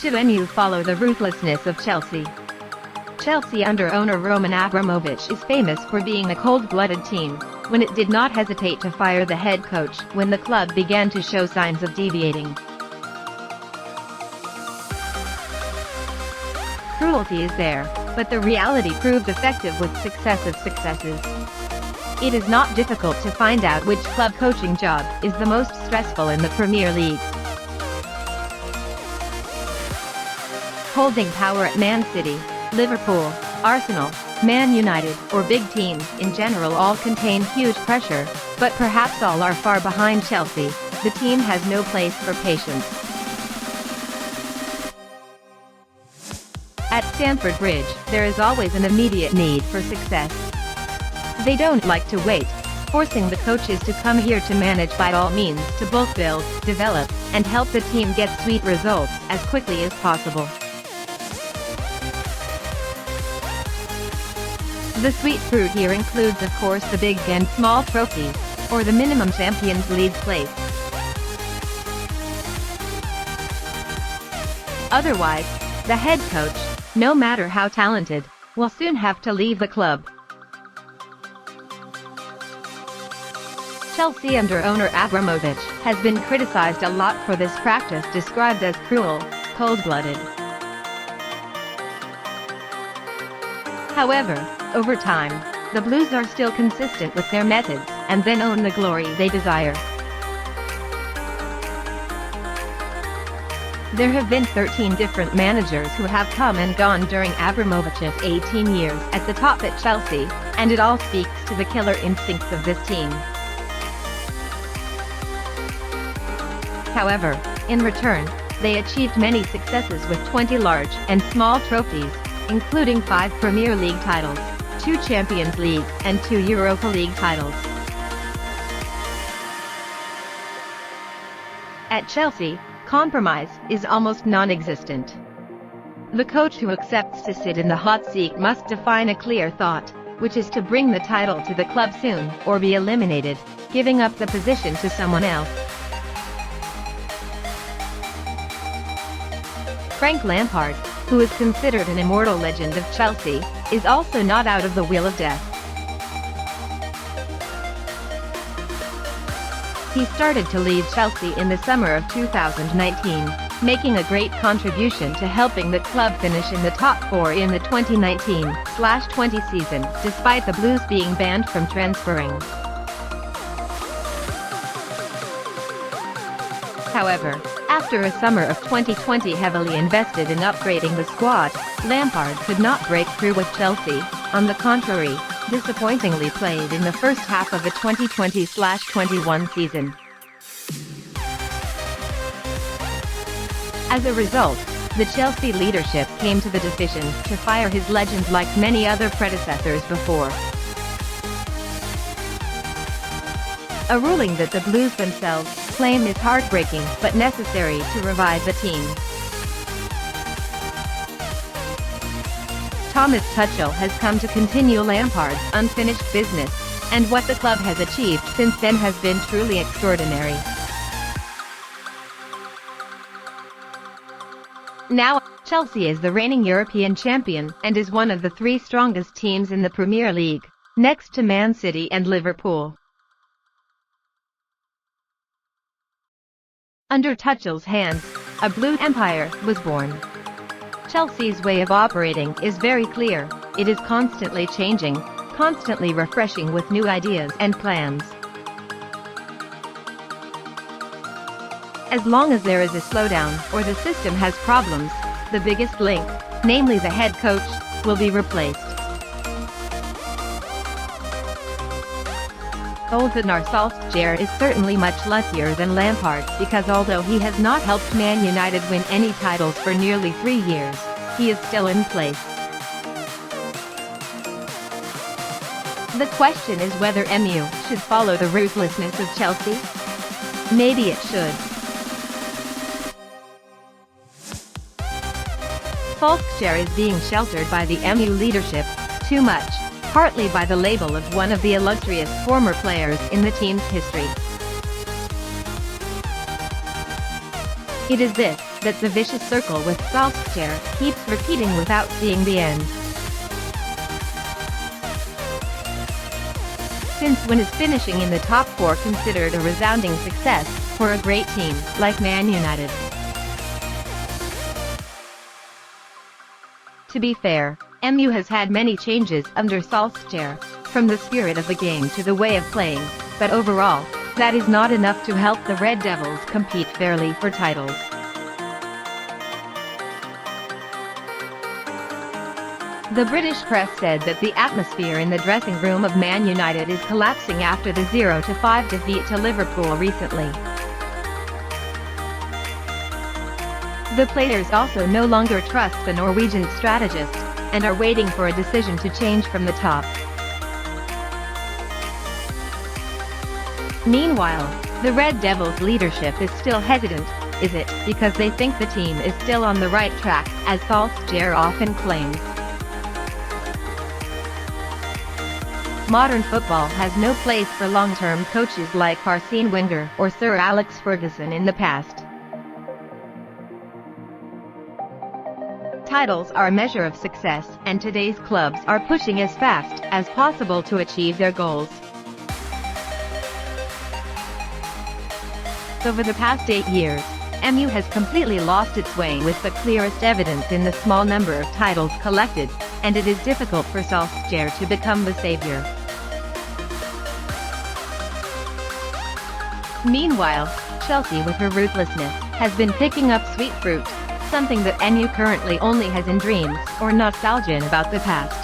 to MU follow the ruthlessness of Chelsea. Chelsea under owner Roman Abramovich is famous for being a cold-blooded team, when it did not hesitate to fire the head coach when the club began to show signs of deviating. Cruelty is there, but the reality proved effective with successive successes. It is not difficult to find out which club coaching job is the most stressful in the Premier League. Holding power at Man City, Liverpool, Arsenal, Man United, or big teams in general all contain huge pressure, but perhaps all are far behind Chelsea. The team has no place for patience. At Stamford Bridge, there is always an immediate need for success. They don't like to wait, forcing the coaches to come here to manage by all means to both build, develop, and help the team get sweet results as quickly as possible. The sweet fruit here includes of course the big and small trophies, or the minimum Champions League place. Otherwise, the head coach, no matter how talented, will soon have to leave the club. Chelsea under owner Abramovich has been criticized a lot for this practice described as cruel, cold-blooded. However, over time, the Blues are still consistent with their methods, and then own the glory they desire. There have been 13 different managers who have come and gone during Abramovich's 18 years at the top at Chelsea, and it all speaks to the killer instincts of this team. However, in return, they achieved many successes with 20 large and small trophies, including 5 Premier League titles, 2 Champions League, and 2 Europa League titles. At Chelsea, compromise is almost non-existent. The coach who accepts to sit in the hot seat must define a clear thought, which is to bring the title to the club soon, or be eliminated, giving up the position to someone else. Frank Lampard, who is considered an immortal legend of Chelsea, is also not out of the wheel of death. He started to lead Chelsea in the summer of 2019, making a great contribution to helping the club finish in the top 4 in the 2019/20 season, despite the Blues being banned from transferring. However, after a summer of 2020 heavily invested in upgrading the squad, Lampard could not break through with Chelsea. On the contrary, disappointingly played in the first half of the 2020/21 season. As a result, the Chelsea leadership came to the decision to fire his legend like many other predecessors before. A ruling that the Blues themselves claim is heartbreaking but necessary to revive the team. Thomas Tuchel has come to continue Lampard's unfinished business, and what the club has achieved since then has been truly extraordinary. Now, Chelsea is the reigning European champion and is one of the 3 strongest teams in the Premier League, next to Man City and Liverpool. Under Tuchel's hands, a blue empire was born. Chelsea's way of operating is very clear. It is constantly changing, constantly refreshing with new ideas and plans. As long as there is a slowdown or the system has problems, the biggest link, namely the head coach, will be replaced. Gunnar Solskjaer is certainly much luckier than Lampard because although he has not helped Man United win any titles for nearly 3 years, he is still in place. The question is whether MU should follow the ruthlessness of Chelsea. Maybe it should. Solskjaer is being sheltered by the MU leadership too much, partly by the label of one of the illustrious former players in the team's history. It is this that the vicious circle with Solskjaer keeps repeating without seeing the end. Since when is finishing in the top 4 considered a resounding success for a great team like Man United? To be fair, MU has had many changes under Solskjaer, from the spirit of the game to the way of playing, but overall, that is not enough to help the Red Devils compete fairly for titles. The British press said that the atmosphere in the dressing room of Man United is collapsing after the 0-5 defeat to Liverpool recently. The players also no longer trust the Norwegian strategist, and are waiting for a decision to change from the top. Meanwhile, the Red Devils' leadership is still hesitant. Is it because they think the team is still on the right track, as Solskjaer often claims? Modern football has no place for long-term coaches like Arsene Wenger or Sir Alex Ferguson in the past. Titles are a measure of success, and today's clubs are pushing as fast as possible to achieve their goals. Over the past 8 years, MU has completely lost its way, with the clearest evidence in the small number of titles collected, and it is difficult for Solskjaer to become the savior. Meanwhile, Chelsea, with her ruthlessness, has been picking up sweet fruit, something that MU currently only has in dreams or nostalgia about the past.